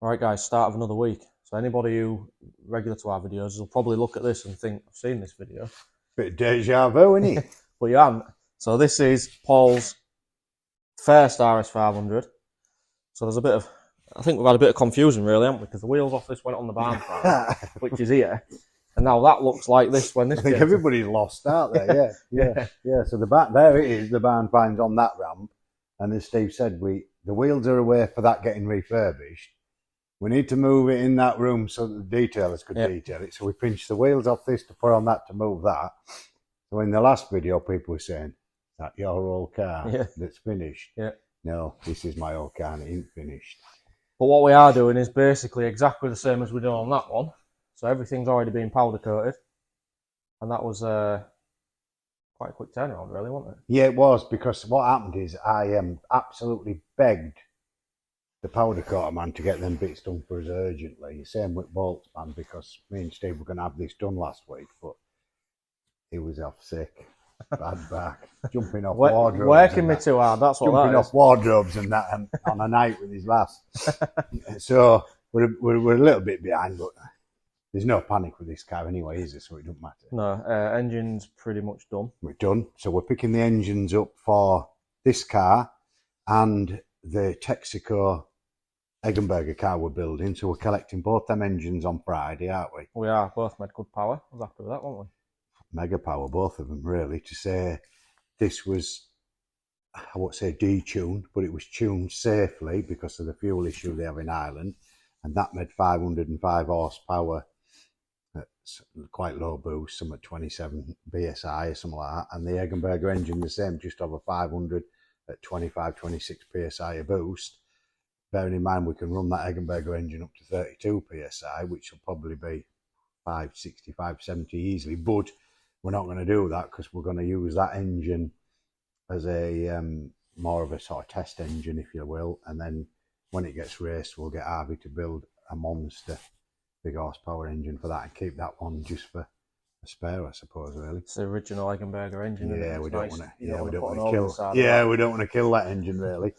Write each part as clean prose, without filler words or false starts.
Alright guys, start of another week. So anybody who regular to our videos will probably look at this and think, I've seen this video. Bit of deja vu, isn't it? But you haven't. So this is Paul's first RS500. So there's a bit of, I think we've had a bit of confusion really, haven't we? Because the wheels off this went on the barn front, which is here. And now that looks like this when this I think everybody's lost out there, yeah. So the back, there it is, the barn finds on that ramp. And as Steve said, the wheels are away for that getting refurbished. We need to move it in that room so that the detailers could detail it. So we pinched the wheels off this to put on that to move that. So in the last video, people were saying, is that your old car that's finished? Yeah. No, this is my old car and it ain't finished. But what we are doing is basically exactly the same as we did on that one. So everything's already been powder coated. And that was quite a quick turnaround really, wasn't it? Yeah, it was, because what happened is I absolutely begged the powder coater man to get them bits done for us urgently. Same with Bolt's man, because me and Steve were going to have this done last week, but he was off sick, bad back, jumping off wardrobes. Working me too hard, that's what jumping off wardrobes and that on a night with his lass. So we're a little bit behind, but there's no panic with this car anyway, is there? So it doesn't matter. No, engine's pretty much done. We're done. So we're picking the engines up for this car and the Texaco Eggenberger car we're building. So we're collecting both them engines on Friday, aren't we? We are, both made good power. I was happy with that, weren't we? Mega power, both of them, really. To say this was, I won't say detuned, but it was tuned safely because of the fuel issue they have in Ireland. And that made 505 horsepower at quite low boost, some at 27 BSI or something like that. And the Eggenberger engine, the same, just over 500 at 25, 26 PSI a boost. Bearing in mind we can run that Eggenberger engine up to 32 PSI, which will probably be 560, 570 easily. But we're not going to do that because we're going to use that engine as a more of a sort of test engine, if you will. And then when it gets raced, we'll get Harvey to build a monster big horsepower engine for that and keep that one just for a spare, I suppose, really. It's the original Eggenberger engine. Yeah, we don't want to. Yeah, we don't want to kill. Yeah, we don't want to kill that engine, really.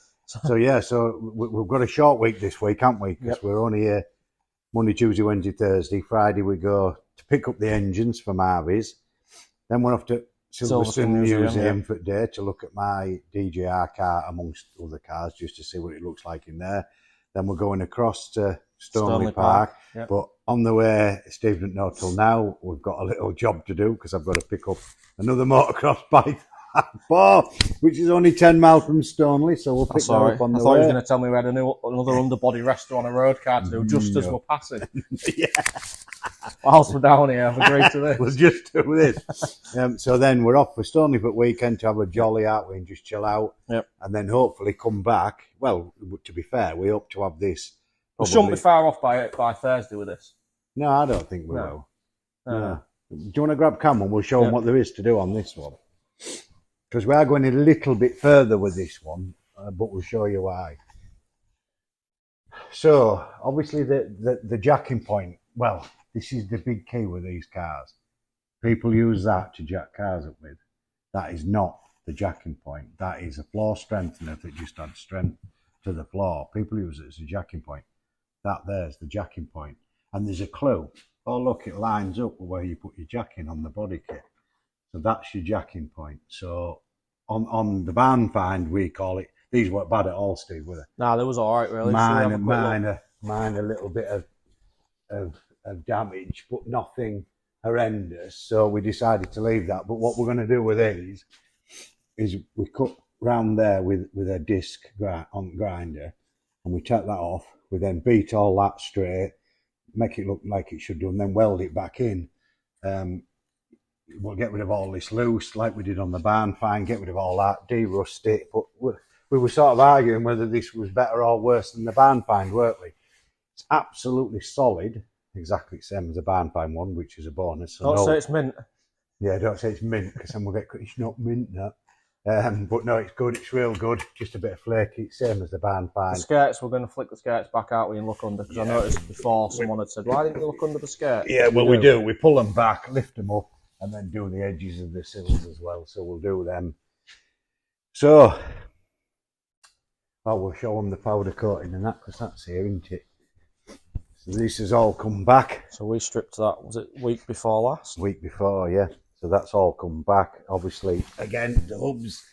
So yeah, so we've got a short week this week, haven't we? Because we're only here Monday, Tuesday, Wednesday, Thursday. Friday we go to pick up the engines from Harvey's. Then we're off to Silverstone Museum for the day to look at my DJR car amongst other cars, just to see what it looks like in there. Then we're going across to Stoneleigh Park. But on the way, Steve didn't know till now, we've got a little job to do because I've got to pick up another motocross bike, which is only 10 miles from Stoneleigh, so we'll pick that up on the way. I thought you were going to tell me we had another underbody rest on a road car to do just as we're passing. Yeah. Whilst we're down here, I've agreed to this. We'll just do this. So then we're off for Stoneleigh for weekend to have a jolly out and just chill out. And then hopefully come back. Well, to be fair, we hope to have this. We shouldn't be far off by Thursday with this. No, I don't think we will. No. Do you want to grab Cam and we'll show them what there is to do on this one? Because we are going a little bit further with this one, but we'll show you why. So, obviously the jacking point, well, this is the big key with these cars. People use that to jack cars up with. That is not the jacking point. That is a floor strengthener that just adds strength to the floor. People use it as a jacking point. That there's the jacking point. And there's a clue. Oh, look, it lines up with where you put your jacking on the body kit. So that's your jacking point. So on the barn find, we call it, these weren't bad at all, Steve, were they? No, they was all right, really. Minor little bit of damage, but nothing horrendous. So we decided to leave that. But what we're going to do with these is we cut round there with a disc on grinder, and we take that off. We then beat all that straight, make it look like it should do, and then weld it back in. We'll get rid of all this loose, like we did on the barn find, get rid of all that, de-rust it. But we were sort of arguing whether this was better or worse than the barn find, weren't we? It's absolutely solid, exactly the same as the barn find one, which is a bonus. So don't say it's mint. Yeah, don't say it's mint, because then we'll get, it's not mint, no. But no, it's good, it's real good, just a bit of flaky, same as the barn find. The skirts, we're going to flick the skirts back out and look under, because I noticed before someone had said, why didn't you look under the skirt? Yeah, well, we do. We pull them back, lift them up, and then do the edges of the sills as well. So we'll do them. So, we'll show them the powder coating and that, because that's here, isn't it? This has all come back. So we stripped that, was it week before last? Week before, yeah. So that's all come back. Obviously, again, the hubs,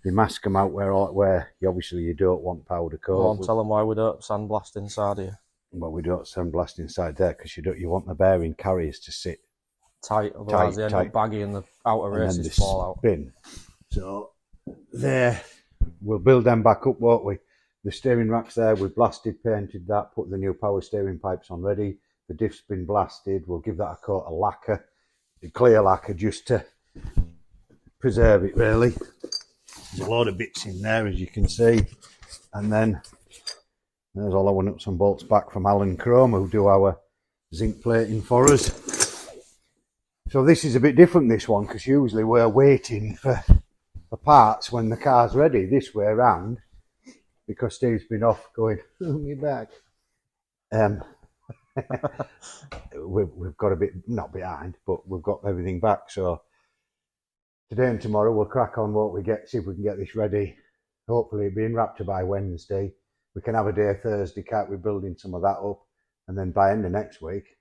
they mask them out where you don't want powder coat. Go on, tell them why we don't sandblast inside here. Well, we don't sandblast inside there because you want the bearing carriers to sit tight, otherwise they end up baggy and the outer races fall out. Spin. So there, we'll build them back up, won't we? The steering rack's there, we've blasted, painted that, put the new power steering pipes on ready. The diff's been blasted, we'll give that a coat of lacquer, a clear lacquer, just to preserve it really. There's a load of bits in there, as you can see. And then there's all our nuts and bolts back from Alan Chrome, who do our zinc plating for us. So this is a bit different, this one, because usually we're waiting for parts when the car's ready. This way around, because Steve's been off going, oh, me back. We've got a bit, not behind, but we've got everything back. So today and tomorrow we'll crack on what we get, see if we can get this ready. Hopefully it'll be in Raptor by Wednesday. We can have a day Thursday, can't we, building some of that up, and then by end of next week,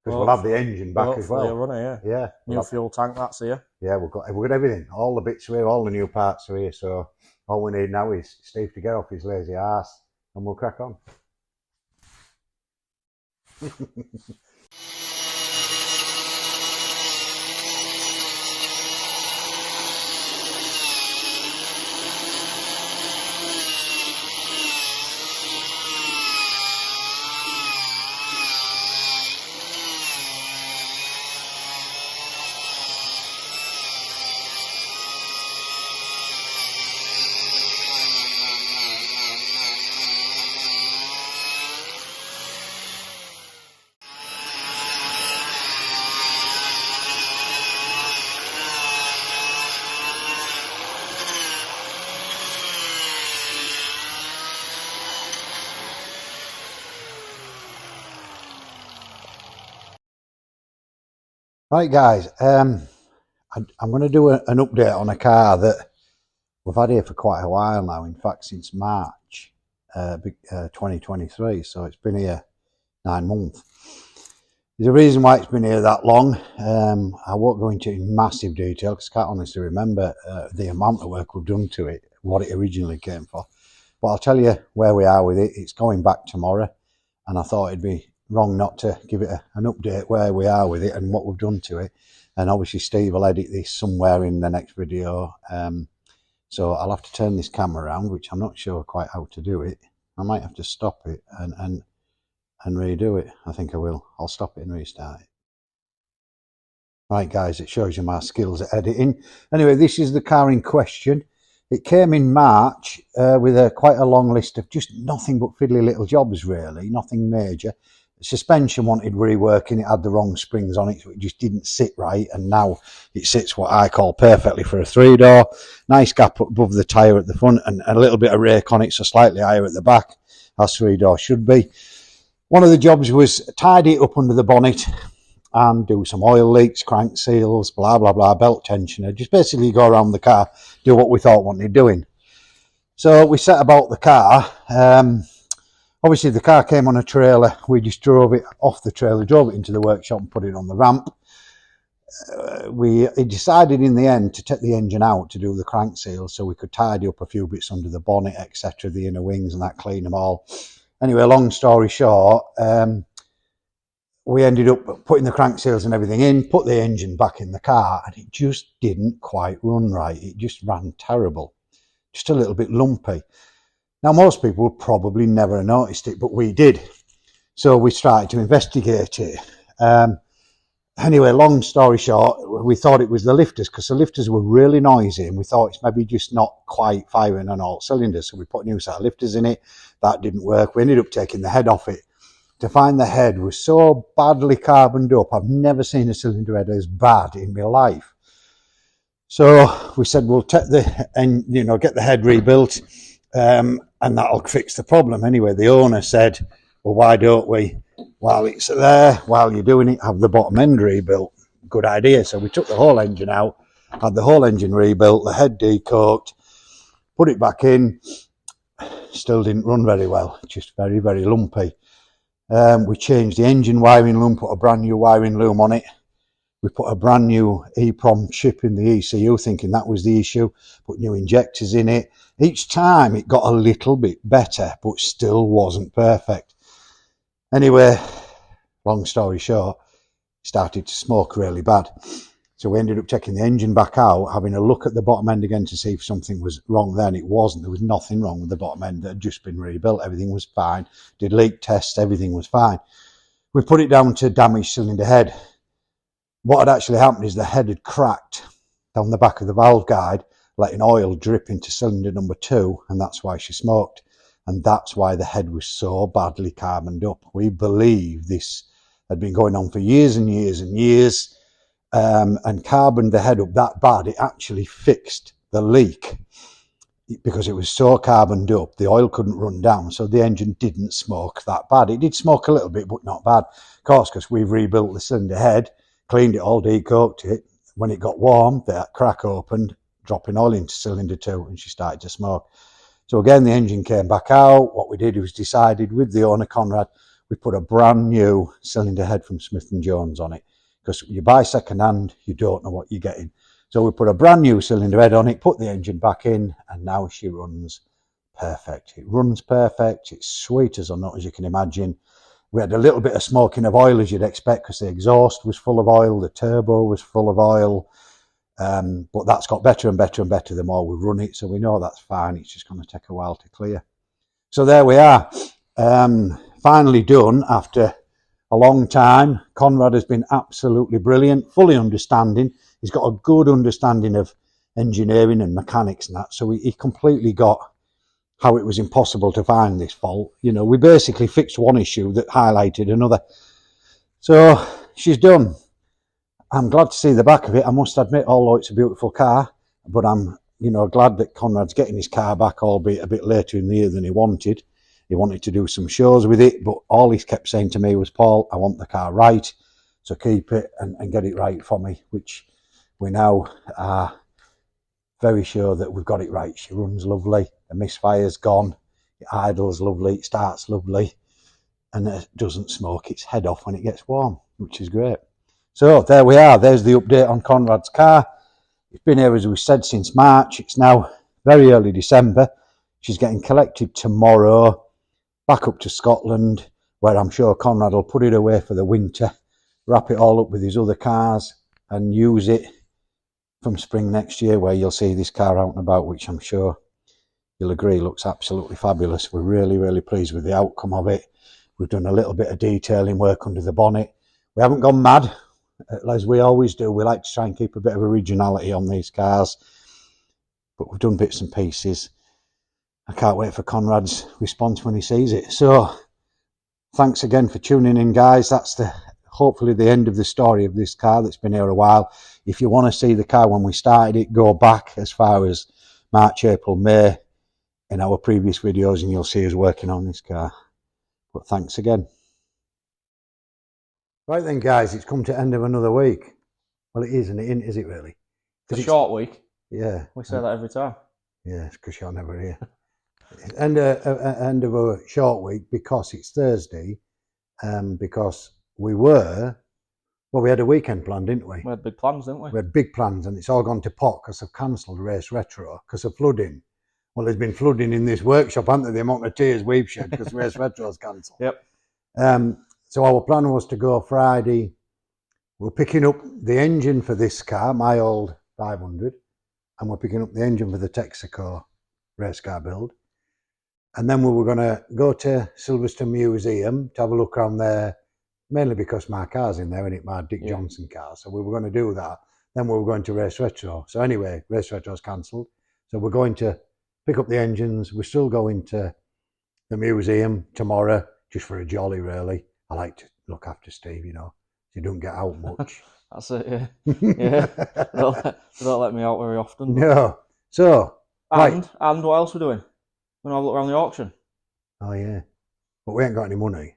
because we'll have the engine back as well. Runner, yeah. New fuel tank, that's here. Yeah, we've got everything. All the bits are here, all the new parts are here. So all we need now is Steve to get off his lazy ass, and we'll crack on. Right, guys, I'm going to do an update on a car that we've had here for quite a while now. In fact, since March 2023, so it's been here 9 months. There's a reason why it's been here that long. I won't go into massive detail because I can't honestly remember the amount of work we've done to it, what it originally came for. But I'll tell you where we are with it. It's going back tomorrow, and I thought it'd be wrong not to give it an update where we are with it and what we've done to it. And obviously Steve will edit this somewhere in the next video, so I'll have to turn this camera around, which I'm not sure quite how to do it. I might have to stop it and redo it. I think I will. I'll stop it and restart it. Right, guys, it shows you my skills at editing. Anyway, this is the car in question. It came in March with quite a long list of just nothing but fiddly little jobs, really, nothing major. The suspension wanted reworking, it had the wrong springs on it, so it just didn't sit right, and now it sits what I call perfectly for a 3-door. Nice gap above the tyre at the front and a little bit of rake on it, so slightly higher at the back, as 3-door should be. One of the jobs was tidy it up under the bonnet and do some oil leaks, crank seals, blah, blah, blah, belt tensioner. Just basically go around the car, do what we thought wanted doing. So we set about the car. Obviously, the car came on a trailer. We just drove it off the trailer, drove it into the workshop and put it on the ramp. We decided in the end to take the engine out to do the crank seals so we could tidy up a few bits under the bonnet, etc., the inner wings and that, clean them all. Anyway, long story short, we ended up putting the crank seals and everything in, put the engine back in the car, and it just didn't quite run right. It just ran terrible, just a little bit lumpy. Now, most people would probably never have noticed it, but we did. So we started to investigate it. Anyway, long story short, we thought it was the lifters because the lifters were really noisy, and we thought it's maybe just not quite firing on all cylinders. So we put a new set of lifters in it. That didn't work. We ended up taking the head off it. To find the head was so badly carboned up. I've never seen a cylinder head as bad in my life. So we said, we'll take get the head rebuilt, and that'll fix the problem. Anyway, the owner said, well, why don't we, while it's there, while you're doing it, have the bottom end rebuilt? Good idea. So we took the whole engine out, had the whole engine rebuilt, the head decoked, put it back in. Still didn't run very well, just very, very lumpy. We changed the engine wiring loom, put a brand new wiring loom on it. We put a brand new EEPROM chip in the ECU, thinking that was the issue. Put new injectors in it. Each time it got a little bit better, but still wasn't perfect. Anyway, long story short, it started to smoke really bad. So we ended up taking the engine back out, having a look at the bottom end again to see if something was wrong there, and it wasn't. There was nothing wrong with the bottom end that had just been rebuilt. Everything was fine. Did leak tests, everything was fine. We put it down to damaged cylinder head. What had actually happened is the head had cracked down the back of the valve guide, letting oil drip into cylinder number 2, and that's why she smoked. And that's why the head was so badly carboned up. We believe this had been going on for years and years and years, and carboned the head up that bad, it actually fixed the leak. Because it was so carboned up, the oil couldn't run down, so the engine didn't smoke that bad. It did smoke a little bit, but not bad. Of course, because we've rebuilt the cylinder head, cleaned it all, decoked it. When it got warm, that crack opened, dropping oil into cylinder 2, and she started to smoke. So again, the engine came back out. What we did was decided with the owner, Conrad, we put a brand new cylinder head from Smith & Jones on it. Because you buy second hand, you don't know what you're getting. So we put a brand new cylinder head on it, put the engine back in, and now she runs perfect. It runs perfect. It's sweet as a nut, as you can imagine. We had a little bit of smoking of oil, as you'd expect, because the exhaust was full of oil, the turbo was full of oil. But that's got better and better and better the more we run it, so we know that's fine. It's just going to take a while to clear. So there we are. Finally done after a long time. Conrad has been absolutely brilliant, fully understanding. He's got a good understanding of engineering and mechanics and that, so he completely got how it was impossible to find this fault. You know, we basically fixed one issue that highlighted another. So she's done. I'm glad to see the back of it. I must admit, although it's a beautiful car, but I'm, glad that Conrad's getting his car back, albeit a bit later in the year than he wanted. He wanted to do some shows with it, but all he kept saying to me was, Paul, I want the car right, so keep it and get it right for me, which we now are very sure that we've got it right. She runs lovely, the misfire's gone, it idles lovely, it starts lovely, and it doesn't smoke its head off when it gets warm, which is great. So there we are. There's the update on Conrad's car. It's been here, as we said, since March. It's now very early December. She's getting collected tomorrow, back up to Scotland, where I'm sure Conrad will put it away for the winter, wrap it all up with his other cars, and use it from spring next year, where you'll see this car out and about, which I'm sure you'll agree looks absolutely fabulous. We're really, really pleased with the outcome of it. We've done a little bit of detailing work under the bonnet. We haven't gone mad, as we always do. We like to try and keep a bit of originality on these cars, but we've done bits and pieces. I can't wait for Conrad's response when he sees it. So thanks again for tuning in, guys. That's hopefully the end of the story of this car that's been here a while. If you want to see the car when we started it, go back as far as March, April, May in our previous videos, and you'll see us working on this car. But thanks again. Right then, guys, it's come to end of another week. Well, it is, and it isn't, is it really? It's a short week. Yeah. We say that every time. Yeah, it's because you're never here. End of a short week because it's Thursday, because we had a weekend planned, didn't we? We had big plans, didn't we? We had big plans, and it's all gone to pot because I've cancelled Race Retro because of flooding. Well, there's been flooding in this workshop, hasn't there? The amount of tears we've shed because Race Retro's cancelled. Yep. So our plan was to go Friday. We're picking up the engine for this car, my old 500, and we're picking up the engine for the Texaco race car build. And then we were going to go to Silverstone Museum to have a look around there, mainly because my car's in there, and it's my Dick Johnson car. So we were going to do that. Then we were going to Race Retro. So anyway, Race Retro's cancelled. So we're going to pick up the engines. We're still going to the museum tomorrow, just for a jolly, really. I like to look after Steve, you don't get out much. That's it, yeah. Yeah. They don't let me out very often. No. So. And what else are we doing? We're going to have a look around the auction. Oh, yeah. But we ain't got any money.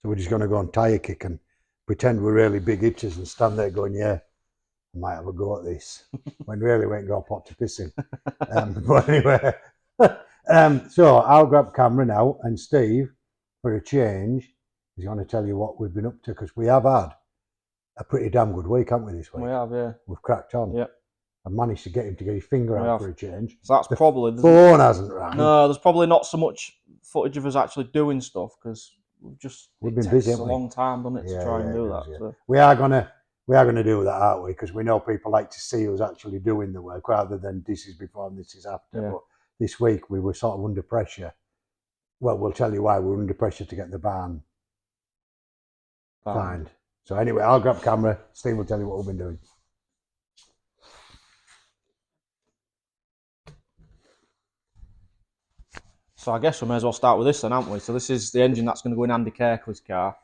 So we're just going to go on tyre kick and pretend we're really big hitters and stand there going, yeah, I might have a go at this. When really we ain't got a pot to piss in. But anyway. So I'll grab camera now, and Steve, for a change, He's going to tell you what we've been up to, because we have had a pretty damn good week, haven't we, this week? We have, yeah. We've cracked on. Yep. I managed to get him to get his finger We out have. for a change. So that's probably... Phone hasn't rang. No, there's probably not so much footage of us actually doing stuff, because we've been busy. It's a long time, doesn't it, to try and do that. Yeah. So. We are gonna do that, aren't we? Because we know people like to see us actually doing the work rather than this is before and this is after. Yeah. But this week we were sort of under pressure. Well, we'll tell you why we were under pressure to get the barn find. So anyway, I'll grab camera. Steve will tell you what we've been doing. So I guess we may as well start with this then, haven't we? So this is the engine that's going to go in Andy Kerkley's car.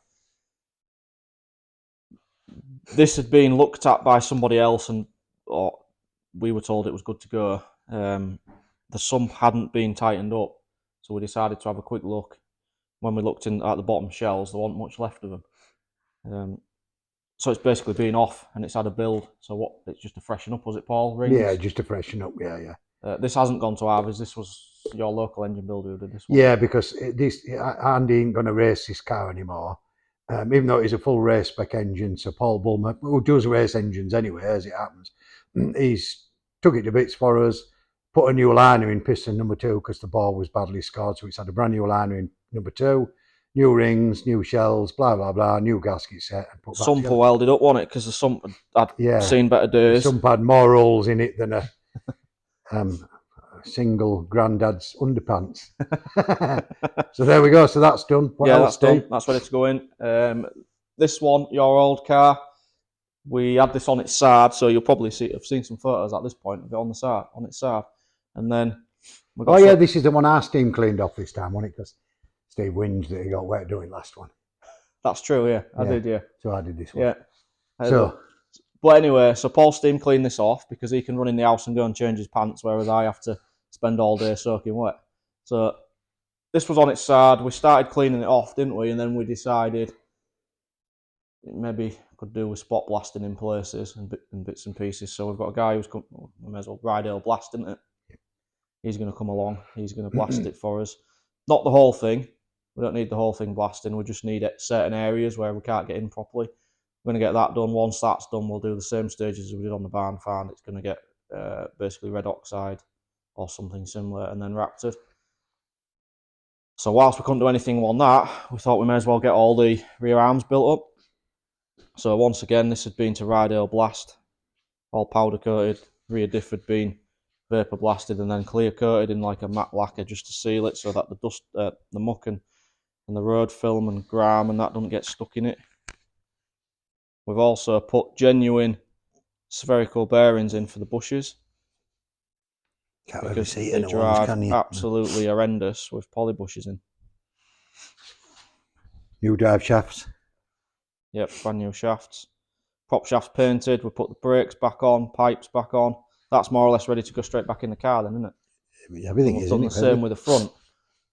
This had been looked at by somebody else, and we were told it was good to go. The sump hadn't been tightened up, so we decided to have a quick look. When we looked in at the bottom shells, there wasn't much left of them. So it's basically been off, and it's had a build. So it's just to freshen up, was it, Paul? Rings? Yeah, just to freshen up. Yeah. This hasn't gone to Harvey's. This was your local engine builder who did this one. Yeah, because Andy ain't going to race this car anymore. Even though it's a full race spec engine, so Paul Bulmer, who does race engines anyway, as it happens, he's took it to bits for us, put a new liner in piston number 2 because the ball was badly scored, so it's had a brand new liner in number 2, new rings, new shells, blah blah blah, new gasket set. And put sump welded up, wasn't it? Because the sump had seen better days. The sump had more holes in it than a single granddad's underpants. So there we go. So that's done. What else, that's done. That's ready to go in. This one, your old car, we had this on its side, so you'll probably have seen some photos at this point of it on its side, and then we got this is the one our steam cleaned off this time, wasn't it? Because Steve whinged that he got wet doing last one. That's true. Yeah, I did. Yeah. So I did this one. Yeah. But anyway, so Paul steam cleaned this off because he can run in the house and go and change his pants, whereas I have to spend all day soaking wet. So this was on its side. We started cleaning it off, didn't we? And then we decided maybe could do with spot blasting in places and bits and pieces. So we've got a guy who's come. We may as well Rydale Blast, isn't it? He's going to come along. He's going to blast it for us. Not the whole thing. We don't need the whole thing blasting. We just need certain areas where we can't get in properly. We're going to get that done. Once that's done, we'll do the same stages as we did on the barn find. It's going to get basically red oxide or something similar, and then raptored. So whilst we couldn't do anything on that, we thought we may as well get all the rear arms built up. So once again, this had been to Rydale Blast, all powder coated. Rear diff had been vapor blasted and then clear coated in like a matte lacquer just to seal it so that the dust, the muck and the road film and grime and that doesn't get stuck in it. We've also put genuine spherical bearings in for the bushes. Can't because really see it they in the ones, can you? absolutely horrendous with poly bushes in. New drive shafts. Yep, brand new shafts. Prop shafts painted. We put the brakes back on, pipes back on. That's more or less ready to go straight back in the car then, isn't it? Everything is, done the same with the front.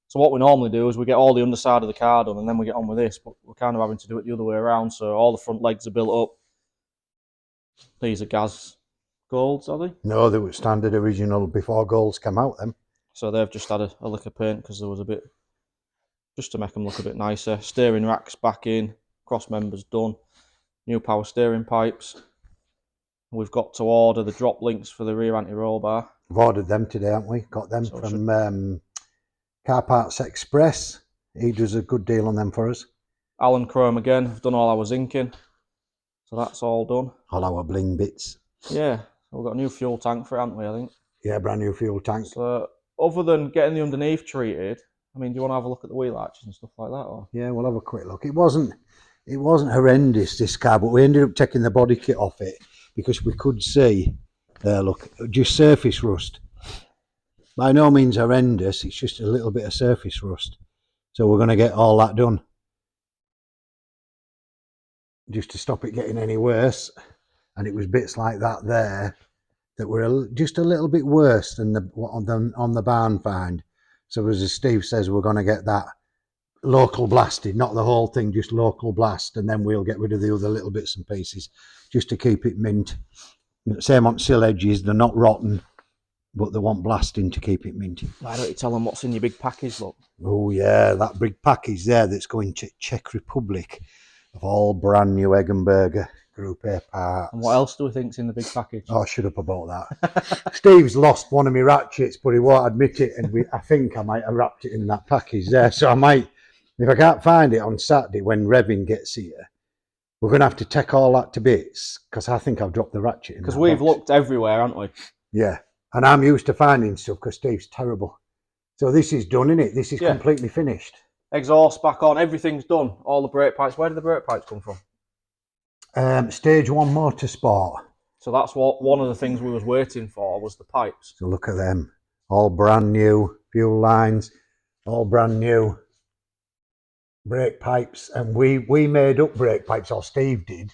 So what we normally do is we get all the underside of the car done and then we get on with this, but we're kind of having to do it the other way around. So all the front legs are built up. These are gas golds, are they? No, they were standard original before golds came out then. So they've just had a lick of paint because there was a bit, just to make them look a bit nicer. Steering racks back in, cross members done, new power steering pipes. We've got to order the drop links for the rear anti-roll bar. We've ordered them today, haven't we? Got them from Car Parts Express. He does a good deal on them for us. Alan Chrome again. I've done all our zinking. So that's all done. All our bling bits. Yeah. We've got a new fuel tank for it, haven't we, I think? Yeah, brand new fuel tank. So other than getting the underneath treated, I mean, do you want to have a look at the wheel arches and stuff like that? Or? Yeah, we'll have a quick look. It wasn't horrendous, this car, but we ended up taking the body kit off it because we could see, look, just surface rust. By no means horrendous, it's just a little bit of surface rust. So we're going to get all that done, just to stop it getting any worse. And it was bits like that there that were just a little bit worse than on the barn find. So as Steve says, we're going to get that local blasted, not the whole thing, just local blast, and then we'll get rid of the other little bits and pieces just to keep it mint. Same on sill edges, they're not rotten, but they want blasting to keep it minty. Why don't you tell them what's in your big package, look? Oh yeah, that big package there that's going to Czech Republic of all brand new Eggenberger Group A parts. And what else do we think's in the big package? Oh, shut up about that. Steve's lost one of my ratchets, but he won't admit it, and I think I might have wrapped it in that package there. So I might, if I can't find it on Saturday when Revin gets here, we're going to have to take all that to bits, because I think I've dropped the ratchet in that Because we've box. looked everywhere, haven't we? Yeah, and I'm used to finding stuff because Steve's terrible. So this is done, isn't it? This is completely finished. Exhaust back on, everything's done. All the brake pipes. Where did the brake pipes come from? Stage 1 Motorsport. So that's what one of the things we was waiting for was the pipes. So look at them, all brand new, fuel lines, all brand new brake pipes, and we made up brake pipes, or Steve did,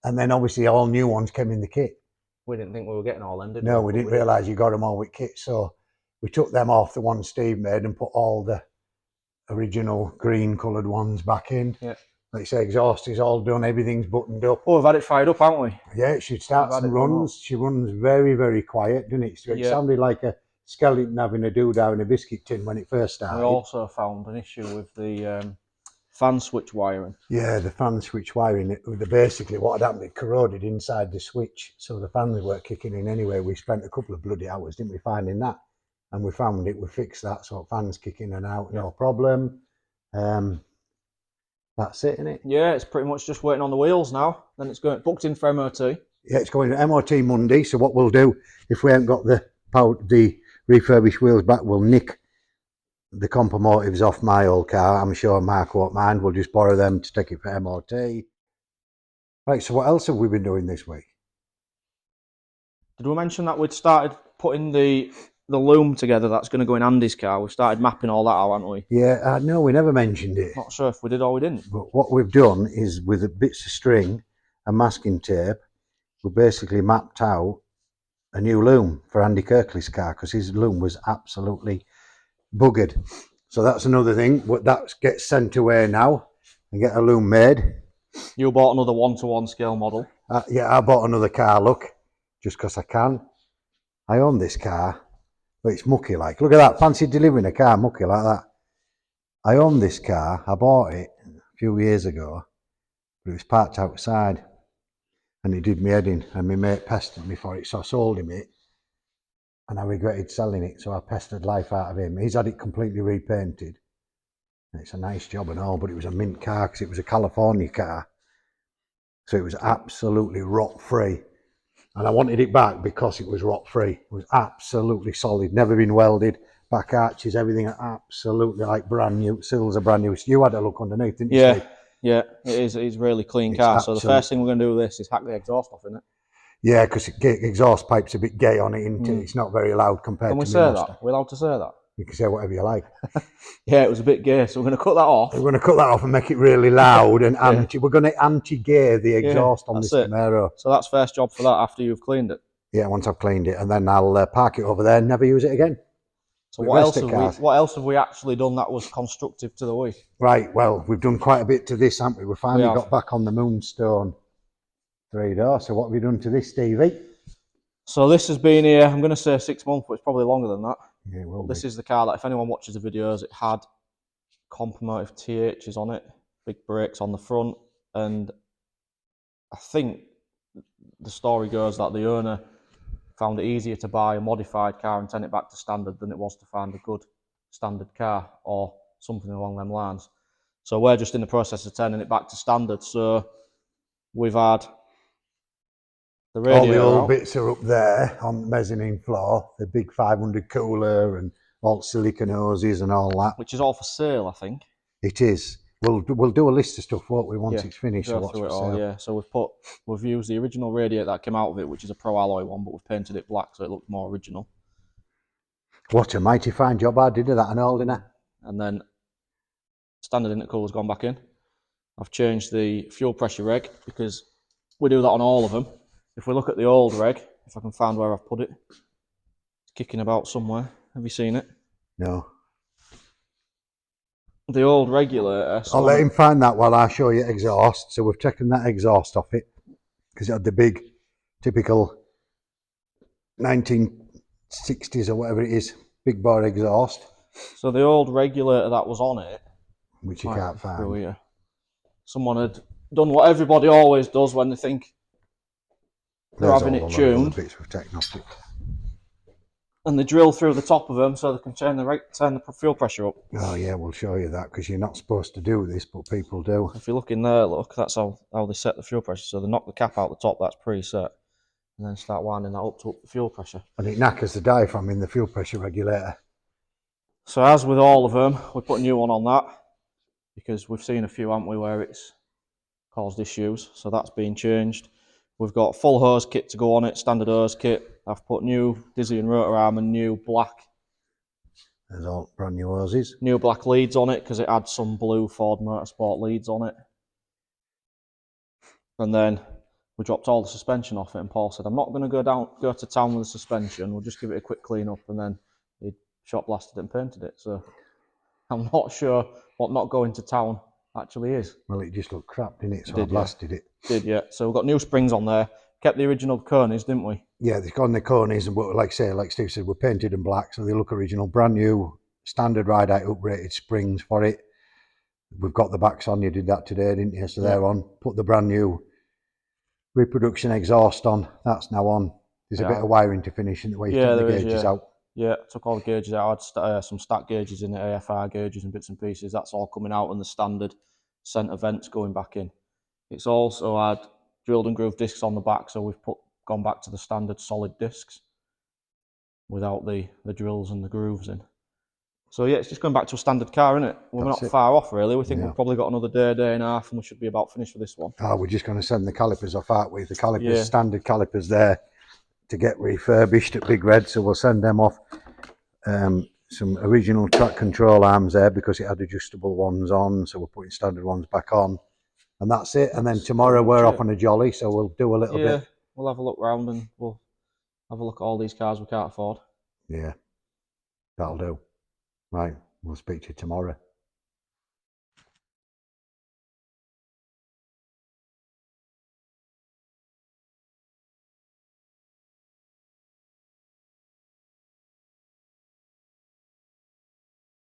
and then obviously all new ones came in the kit. We didn't think we were getting all them, did we? No, we didn't realise you got them all with kit, so we took them off, the ones Steve made, and put all the original green coloured ones back in. Yeah. Like you say, exhaust is all done, everything's buttoned up. Oh, we've had it fired up, haven't we? Yeah, she starts and runs. She runs very, very quiet, doesn't it? So it sounded like a skeleton having a doodah in a biscuit tin when it first started. We also found an issue with the fan switch wiring. Yeah, the fan switch wiring, basically what had happened, it corroded inside the switch, so the fans weren't kicking in anyway. We spent a couple of bloody hours, didn't we, finding that? And we found it, we fixed that, so fans kick in and out, no problem. That's it, isn't it? Yeah, it's pretty much just waiting on the wheels now. Then it's going booked in for MOT. Yeah, it's going to MOT Monday, so what we'll do, if we haven't got the refurbished wheels back, we'll nick the compomotives off my old car. I'm sure Mark won't mind. We'll just borrow them to take it for MOT. Right, so what else have we been doing this week? Did we mention that we'd started putting the loom together that's going to go in Andy's car? We've started mapping all that out, haven't we? Yeah, no, we never mentioned it. Not sure if we did or we didn't. But what we've done is, with the bits of string and masking tape, we basically mapped out a new loom for Andy Kirkley's car, because his loom was absolutely buggered. So that's another thing. That gets sent away now and get a loom made. You bought another 1-to-1 scale model. Yeah, I bought another car, look, just because I can. I own this car, but it's mucky like. Look at that, fancy delivering a car mucky like that. I own this car, I bought it a few years ago, but it was parked outside and it did me head in, and my mate pestered me for it, so I sold him it and I regretted selling it, so I pestered life out of him. He's had it completely repainted. It's a nice job and all, but it was a mint car because it was a California car. So it was absolutely rot free. And I wanted it back because it was rot free. It was absolutely solid, never been welded. Back arches, everything absolutely like brand new. Sills are brand new. You had a look underneath, didn't you? Yeah, Steve? yeah, it is. It's a really clean car. So the first thing we're going to do with this is hack the exhaust off, isn't it? Yeah, because the exhaust pipe's a bit gay on it, isn't it? It's not very loud compared to Can we my say Master. that? We're allowed to say that? You can say whatever you like. Yeah, it was a bit gay, so we're going to cut that off. We're going to cut that off and make it really loud and anti. We're going to anti-gear the exhaust on this Camaro. So that's first job for that after you've cleaned it. Yeah, once I've cleaned it, and then I'll park it over there and never use it again. So what else have we actually done that was constructive to the week? Right, well, we've done quite a bit to this, haven't we? We finally got back on the Moonstone 3-door. So what have we done to this, Stevie? So this has been here, I'm going to say 6 months, but it's probably longer than that. Yeah, it will be. This is the car that, if anyone watches the videos, it had compomotive THs on it, big brakes on the front, and I think the story goes that the owner found it easier to buy a modified car and send it back to standard than it was to find a good standard car or something along them lines. So we're just in the process of turning it back to standard. So we've had the radio. All the old bits are up there on the mezzanine floor, the big 500 cooler and all silicon hoses and all that. Which is all for sale, I think. It is. We'll do a list of stuff, won't we, once it's finished. Go through it all, yeah. So we've used the original radiator that came out of it, which is a pro alloy one, but we've painted it black so it looks more original. What a mighty fine job I did of that and all, didn't I? And then standard intercooler's gone back in. I've changed the fuel pressure reg because we do that on all of them. If we look at the old reg, if I can find where I've put it, it's kicking about somewhere. Have you seen it? No. The old regulator. I'll let him find that while I show you exhaust. So we've taken that exhaust off it because it had the big, typical 60s or whatever it is, big bore exhaust, So the old regulator that was on it, which you right can't through find. here, someone had done what everybody always does when they think they're There's having all it a lot of other tuned, bits we've taken off it. and they drill through the top of them so they can turn the fuel pressure up. Oh yeah, we'll show you that because you're not supposed to do this, but people do. If you look in there, look, that's how they set the fuel pressure. So they knock the cap out the top, that's preset, and then start winding that up to up the fuel pressure. And it knackers the diaphragm in the fuel pressure regulator. So as with all of them, we put a new one on that because we've seen a few, haven't we, where it's caused issues. So that's been changed. We've got full hose kit to go on it, standard hose kit. I've put new dizzy and rotor arm and new black There's all brand new hoses. new black leads on it because it had some blue Ford Motorsport leads on it. And then we dropped all the suspension off it, and Paul said, I'm not going to go to town with the suspension, we'll just give it a quick clean up. And then he shot blasted it and painted it. So I'm not sure what not going to town actually is. Well, it just looked crap, didn't it? So I Did, blasted it. Yeah. So we've got new springs on there. Kept the original Kearneys, didn't we? Yeah, they've gone the corners, and like Steve said, were painted in black, so they look original. Brand new, standard ride-out uprated springs for it. We've got the backs on. You did that today, didn't you? So they're on. Put the brand new reproduction exhaust on. That's now on. There's a bit of wiring to finish where you take the gauges out. Yeah, took all the gauges out. I had some stack gauges in it, AFR gauges and bits and pieces. That's all coming out, and the standard centre vents going back in. It's also had drilled and grooved discs on the back, so we've gone back to the standard solid discs without the drills and the grooves in. So yeah, it's just going back to a standard car, isn't it? We're not far off, really. We think we've probably got another day and a half, and we should be about finished for this one. Oh, we're just going to send the calipers off, aren't we? The calipers, standard calipers there to get refurbished at Big Red, so we'll send them off. Some original track control arms there because it had adjustable ones on, so we're putting standard ones back on. And that's it. And then tomorrow we're off on a jolly, so we'll do a little bit. We'll have a look round and we'll have a look at all these cars we can't afford. Yeah, that'll do. Right, we'll speak to you tomorrow.